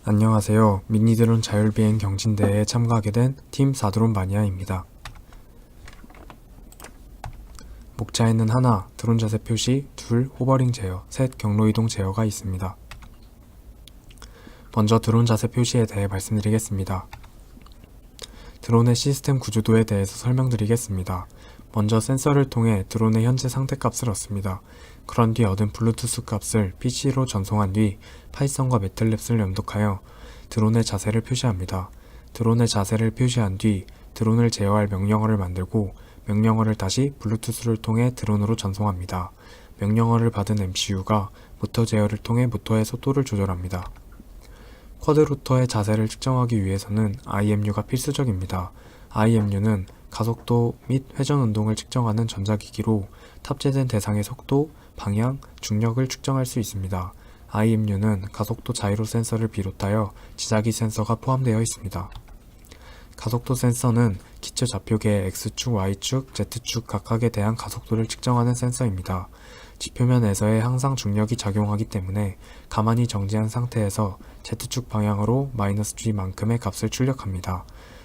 안녕하세요. 미니드론 자율비행 경진대회에 참가하게 된 팀 사드론 마니아입니다. 목차에는 하나, 드론 자세 표시, 둘, 호버링 제어, 셋, 경로 이동 제어가 있습니다. 먼저 드론 자세 표시에 대해 말씀드리겠습니다. 드론의 시스템 구조도에 대해서 설명드리겠습니다. 먼저 센서를 통해 드론의 현재 상태값을 얻습니다. 그런 뒤 얻은 블루투스 값을 PC로 전송한 뒤 파이썬과 매틀랩을 연동하여 드론의 자세를 표시합니다. 드론의 자세를 표시한 뒤 드론을 제어할 명령어를 만들고 명령어를 다시 블루투스를 통해 드론으로 전송합니다. 명령어를 받은 MCU가 모터 제어를 통해 모터의 속도를 조절합니다. 쿼드로터의 자세를 측정하기 위해서는 IMU가 필수적입니다. IMU는 가속도 및 회전 운동을 측정하는 전자기기로 탑재된 대상의 속도, 방향, 중력을 측정할 수 있습니다. IMU는 가속도 자이로 센서를 비롯하여 지자기 센서가 포함되어 있습니다. 가속도 센서는 기체 좌표계의 X축, Y축, Z축 각각에 대한 가속도를 측정하는 센서입니다. 지표면에서의 항상 중력이 작용하기 때문에 가만히 정지한 상태에서 Z축 방향으로 -g만큼의 값을 출력합니다.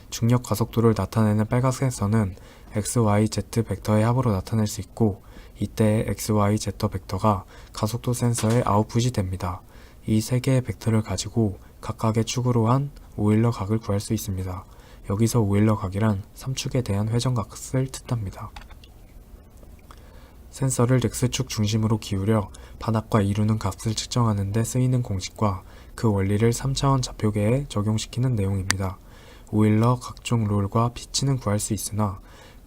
중력 가속도를 나타내는 빨간 센서는 X, Y, Z 벡터의 합으로 나타낼 수 있고 이때의 X, Y, Z 벡터가 가속도 센서의 아웃풋이 됩니다. 이 세 개의 벡터를 가지고 각각의 축으로 한 오일러 각을 구할 수 있습니다. 여기서 오일러 각이란 3축에 대한 회전각을 뜻합니다. 센서를 X축 중심으로 기울여 반압과 이루는 값을 측정하는 데 쓰이는 공식과 그 원리를 3차원 좌표계에 적용시키는 내용입니다. 오일러 각종 롤과 피치는 구할 수 있으나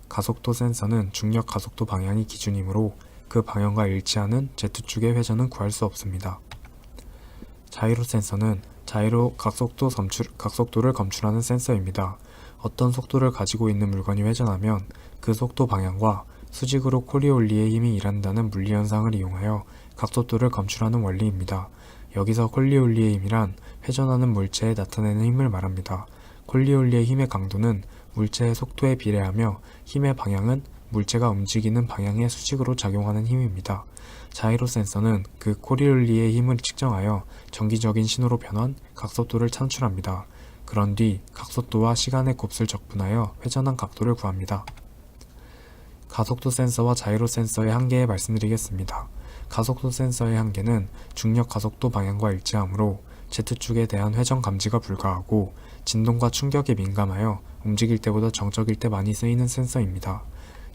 가속도 센서는 중력 가속도 방향이 기준이므로 그 방향과 일치하는 Z축의 회전은 구할 수 없습니다. 자이로 센서는 자이로 각속도를 검출하는 센서입니다. 어떤 속도를 가지고 있는 물건이 회전하면 그 속도 방향과 수직으로 코리올리의 힘이 일한다는 물리현상을 이용하여 각속도를 검출하는 원리입니다. 여기서 콜리올리의 힘이란 회전하는 물체에 나타내는 힘을 말합니다. 콜리올리의 힘의 강도는 물체의 속도에 비례하며 힘의 방향은 물체가 움직이는 방향의 수직으로 작용하는 힘입니다. 자이로 센서는 그 콜리올리의 힘을 측정하여 정기적인 신호로 변환, 각속도를 창출합니다. 그런 뒤 각속도와 시간의 곱을 적분하여 회전한 각도를 구합니다. 가속도 센서와 자이로 센서의 한계에 말씀드리겠습니다. 가속도 센서의 한계는 중력 가속도 방향과 일치하므로 Z축에 대한 회전 감지가 불가하고 진동과 충격에 민감하여 움직일 때보다 정적일 때 많이 쓰이는 센서입니다.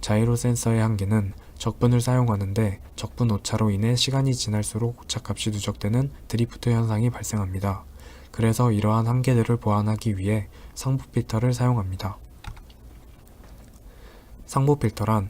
자이로 센서의 한계는 적분을 사용하는데 적분 오차로 인해 시간이 지날수록 오차값이 누적되는 드리프트 현상이 발생합니다. 그래서 이러한 한계들을 보완하기 위해 상부 필터를 사용합니다. 상부 필터란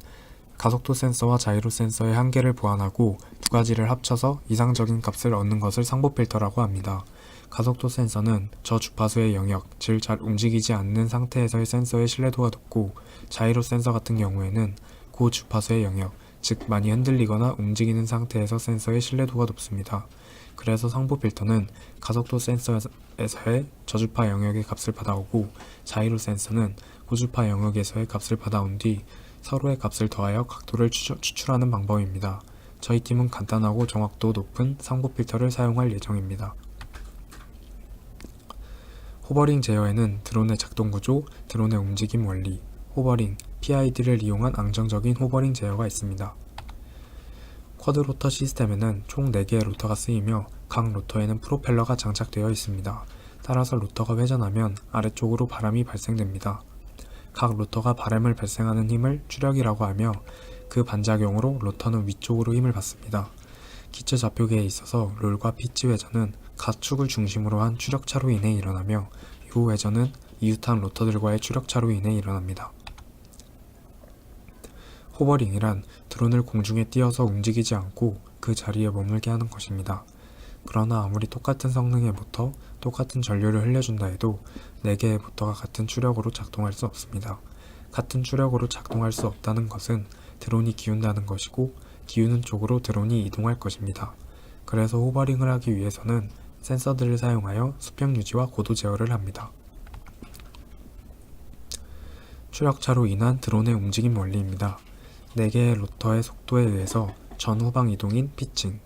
가속도 센서와 자이로 센서의 한계를 보완하고 두 가지를 합쳐서 이상적인 값을 얻는 것을 상부 필터라고 합니다. 가속도 센서는 저주파수의 영역, 즉 잘 움직이지 않는 상태에서의 센서의 신뢰도가 높고 자이로 센서 같은 경우에는 고주파수의 영역, 즉 많이 흔들리거나 움직이는 상태에서 센서의 신뢰도가 높습니다. 그래서 상부 필터는 가속도 센서에서의 저주파 영역의 값을 받아오고 자이로 센서는 고주파 영역에서의 값을 받아온 뒤 서로의 값을 더하여 각도를 추출하는 방법입니다. 저희 팀은 간단하고 정확도 높은 상부 필터를 사용할 예정입니다. 호버링 제어에는 드론의 작동 구조, 드론의 움직임 원리, 호버링, PID를 이용한 안정적인 호버링 제어가 있습니다. 쿼드로터 시스템에는 총 4개의 로터가 쓰이며 각 로터에는 프로펠러가 장착되어 있습니다. 따라서 로터가 회전하면 아래쪽으로 바람이 발생됩니다. 각 로터가 바람을 발생하는 힘을 추력이라고 하며 그 반작용으로 로터는 위쪽으로 힘을 받습니다. 기체 좌표계에 있어서 롤과 피치 회전은 각 축을 중심으로 한 추력차로 인해 일어나며 이 회전은 이웃한 로터들과의 추력차로 인해 일어납니다. 호버링이란 드론을 공중에 띄어서 움직이지 않고 그 자리에 머물게 하는 것입니다. 그러나 아무리 똑같은 성능의 모터, 똑같은 전류를 흘려준다 해도 4개의 모터가 같은 추력으로 작동할 수 없습니다. 같은 추력으로 작동할 수 없다는 것은 드론이 기운다는 것이고 기우는 쪽으로 드론이 이동할 것입니다. 그래서 호버링을 하기 위해서는 센서들을 사용하여 수평 유지와 고도 제어를 합니다. 추력차로 인한 드론의 움직임 원리입니다. 4개의 로터의 속도에 의해서 전후방 이동인 피칭,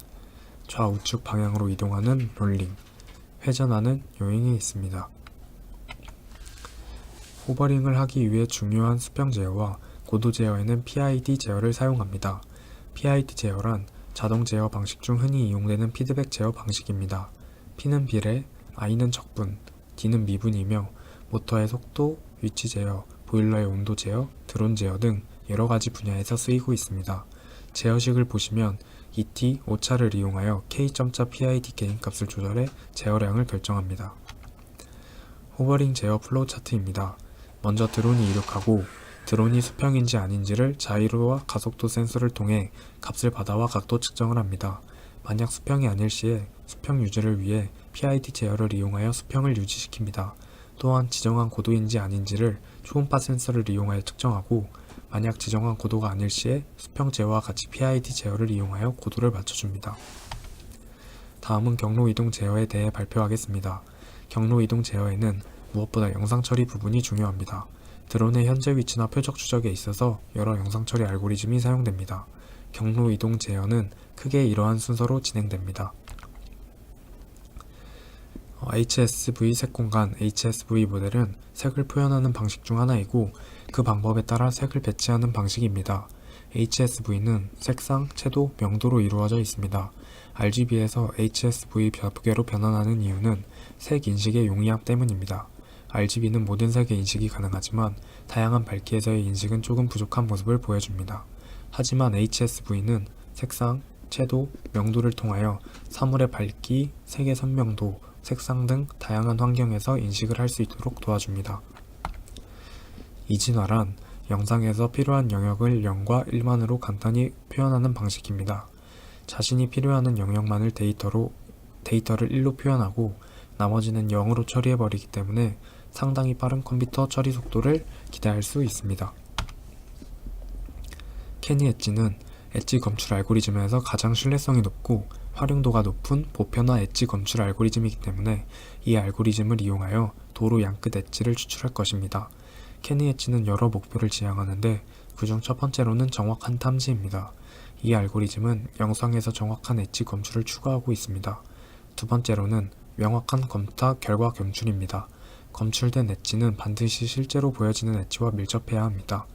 좌우측 방향으로 이동하는 롤링, 회전하는 요인이 있습니다. 호버링을 하기 위해 중요한 수평 제어와 고도 제어에는 PID 제어를 사용합니다. PID 제어란 자동 제어 방식 중 흔히 이용되는 피드백 제어 방식입니다. P는 비례, I는 적분, D는 미분이며 모터의 속도, 위치 제어, 보일러의 온도 제어, 드론 제어 등 여러가지 분야에서 쓰이고 있습니다. 제어식을 보시면 ET, 오차를 이용하여 K.자 PID 개인값을 조절해 제어량을 결정합니다. 호버링 제어 플로우 차트입니다. 먼저 드론이 이륙하고 드론이 수평인지 아닌지를 자이로와 가속도 센서를 통해 값을 받아와 각도 측정을 합니다. 만약 수평이 아닐 시에 수평 유지를 위해 PID 제어를 이용하여 수평을 유지시킵니다. 또한 지정한 고도인지 아닌지를 초음파 센서를 이용하여 측정하고 만약 지정한 고도가 아닐 시에 수평 제어와 같이 PID 제어를 이용하여 고도를 맞춰줍니다. 다음은 경로 이동 제어에 대해 발표하겠습니다. 경로 이동 제어에는 무엇보다 영상 처리 부분이 중요합니다. 드론의 현재 위치나 표적 추적에 있어서 여러 영상 처리 알고리즘이 사용됩니다. 경로 이동 제어는 크게 이러한 순서로 진행됩니다. HSV 색공간 HSV 모델은 색을 표현하는 방식 중 하나이고 그 방법에 따라 색을 배치하는 방식입니다. HSV는 색상, 채도, 명도로 이루어져 있습니다. RGB에서 HSV 벽계로 변환하는 이유는 색 인식의 용이함 때문입니다. RGB는 모든 색의 인식이 가능하지만 다양한 밝기에서의 인식은 조금 부족한 모습을 보여줍니다. 하지만 HSV는 색상, 채도, 명도를 통하여 사물의 밝기, 색의 선명도, 색상 등 다양한 환경에서 인식을 할 수 있도록 도와줍니다. 이진화란 영상에서 필요한 영역을 0과 1만으로 간단히 표현하는 방식입니다. 자신이 필요하는 영역만을 데이터를 1로 표현하고 나머지는 0으로 처리해버리기 때문에 상당히 빠른 컴퓨터 처리 속도를 기대할 수 있습니다. 캐니 엣지는 엣지 검출 알고리즘에서 가장 신뢰성이 높고 활용도가 높은 보편화 엣지 검출 알고리즘이기 때문에 이 알고리즘을 이용하여 도로 양끝 엣지를 추출할 것입니다. 캐니 엣지는 여러 목표를 지향하는데 그중 첫 번째로는 정확한 탐지입니다. 이 알고리즘은 영상에서 정확한 엣지 검출을 추구하고 있습니다. 두 번째로는 명확한 검타 결과 검출입니다. 검출된 엣지는 반드시 실제로 보여지는 엣지와 밀접해야 합니다.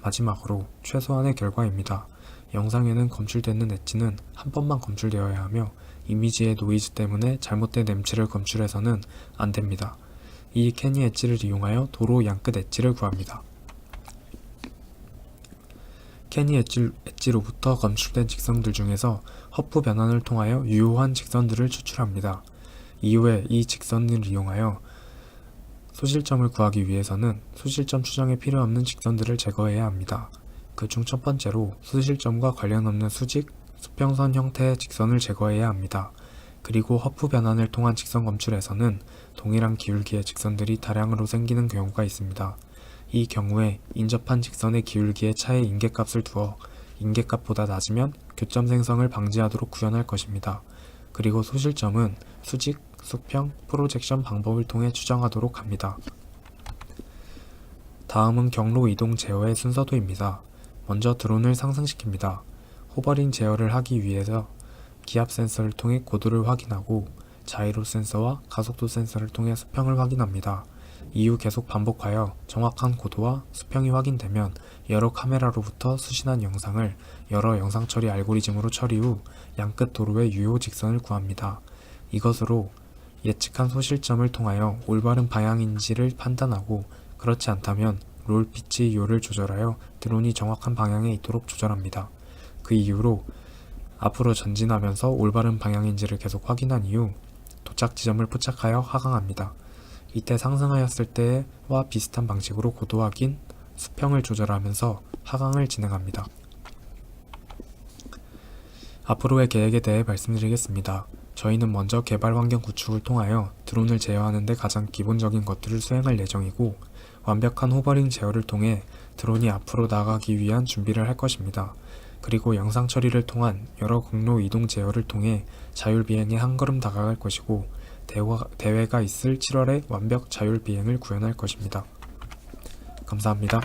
마지막으로 최소한의 결과입니다. 영상에는 검출되는 엣지는 한 번만 검출되어야 하며 이미지의 노이즈 때문에 잘못된 엠치를 검출해서는 안됩니다. 이 캐니 엣지를 이용하여 도로 양끝 엣지를 구합니다. 캐니 엣지로부터 검출된 직선들 중에서 허프 변환을 통하여 유효한 직선들을 추출합니다. 이후에 이 직선을 이용하여 소실점을 구하기 위해서는 소실점 추정에 필요없는 직선들을 제거해야 합니다. 그중 첫 번째로 소실점과 관련 없는 수직, 수평선 형태의 직선을 제거해야 합니다. 그리고 허프 변환을 통한 직선 검출에서는 동일한 기울기의 직선들이 다량으로 생기는 경우가 있습니다. 이 경우에 인접한 직선의 기울기의 차에 인계값을 두어 인계값보다 낮으면 교점 생성을 방지하도록 구현할 것입니다. 그리고 소실점은 수직, 수평, 프로젝션 방법을 통해 추정하도록 합니다. 다음은 경로 이동 제어의 순서도입니다. 먼저 드론을 상승시킵니다. 호버링 제어를 하기 위해서 기압 센서를 통해 고도를 확인하고 자이로 센서와 가속도 센서를 통해 수평을 확인합니다. 이후 계속 반복하여 정확한 고도와 수평이 확인되면 여러 카메라로부터 수신한 영상을 여러 영상 처리 알고리즘으로 처리 후 양끝 도로의 유효 직선을 구합니다. 이것으로 예측한 소실점을 통하여 올바른 방향인지를 판단하고 그렇지 않다면 롤 피치 요를 조절하여 드론이 정확한 방향에 있도록 조절합니다. 그 이후로 앞으로 전진하면서 올바른 방향인지를 계속 확인한 이후 도착 지점을 포착하여 하강합니다. 이때 상승하였을 때와 비슷한 방식으로 고도 확인, 수평을 조절하면서 하강을 진행합니다. 앞으로의 계획에 대해 말씀드리겠습니다. 저희는 먼저 개발 환경 구축을 통하여 드론을 제어하는 데 가장 기본적인 것들을 수행할 예정이고 완벽한 호버링 제어를 통해 드론이 앞으로 나가기 위한 준비를 할 것입니다. 그리고 영상 처리를 통한 여러 경로 이동 제어를 통해 자율 비행에 한 걸음 다가갈 것이고 대회가 있을 7월에 완벽 자율 비행을 구현할 것입니다. 감사합니다.